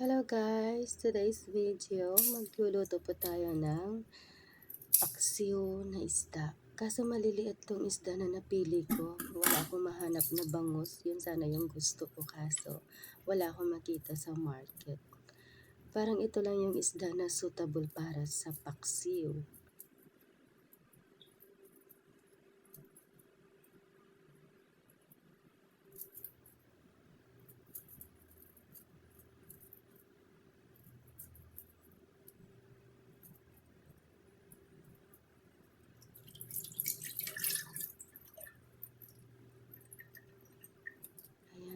Hello guys! Today's video, magluluto po tayo ng paksiw na isda. Kaso maliliit tong isda na napili ko. Wala akong mahanap na bangus. Yun sana yung gusto ko kaso wala akong makita sa market. Parang ito lang yung isda na suitable para sa paksiw.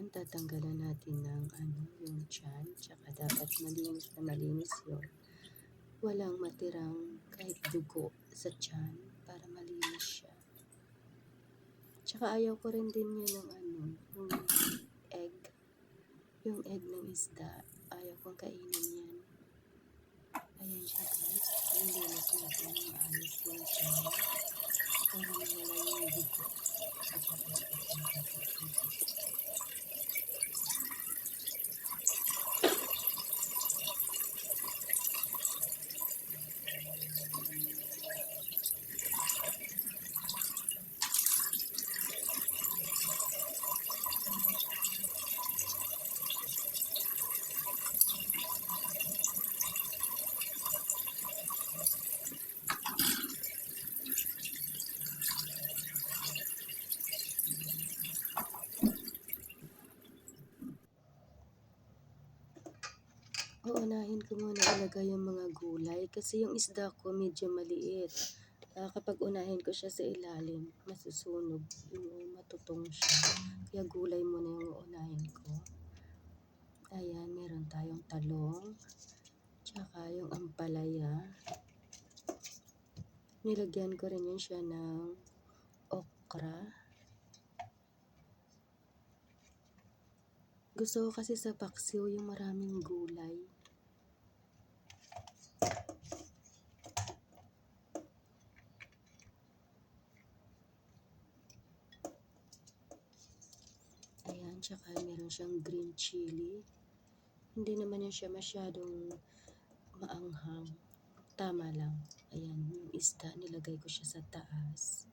Tatanggalan natin ng yung tiyan, tsaka dapat malinis na malinis yun. Walang matirang kahit dugo sa tiyan para malinis siya. Tsaka ayaw ko rin din yan ng yung egg. Yung egg ng isda, ayaw kong kainin yan. Ayan siya guys, nilinis natin ng maayos yung tiyan para mawala yung dugo. At saka uunahin ko muna ilagay yung mga gulay kasi yung isda ko medyo maliit. Kapag unahin ko siya sa ilalim, masusunog, yung matutong siya. Kaya gulay muna yung uunahin ko. Ayan, meron tayong talong, tsaka yung ampalaya. Nilagyan ko rin yun siya ng okra. Gusto ko kasi sa paksiw yung maraming gulay. Ayan, tsaka meron siyang green chili. Hindi naman yan siya masyadong maanghang. Tama lang. Ayan, yung isda, nilagay ko siya sa taas.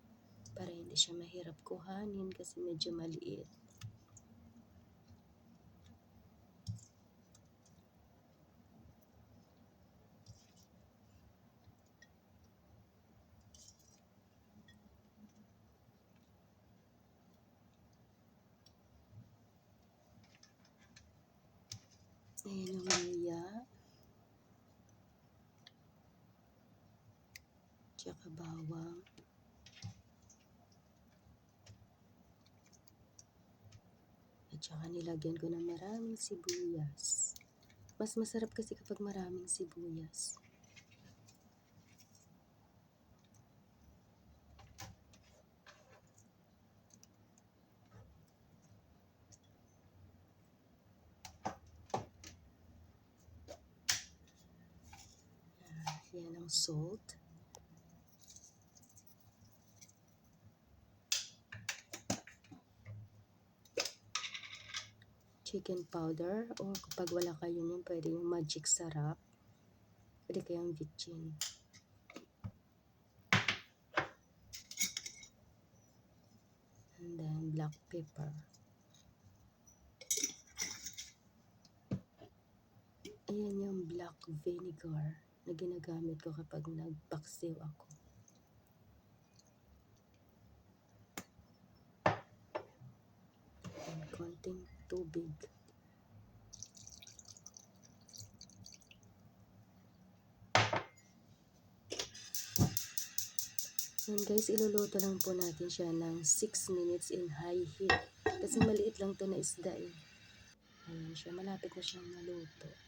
Para hindi siya mahirap kuhanin kasi medyo maliit. Ayan yung luya. Tsaka bawang. At tsaka nilagyan ko ng maraming sibuyas. Mas masarap kasi kapag maraming sibuyas. Yan ang salt. Chicken powder, o kapag wala kayo nun, pwede yung magic sarap. Pwede kayong vichin. And then black pepper. Ayan yung black vinegar na ginagamit ko kapag nagpaksiw ako. And konting tubig. And guys, iluluto lang po natin siya ng 6 minutes in high heat. Kasi maliit lang to na isda eh. Ayan siya, malapit na siyang maluto.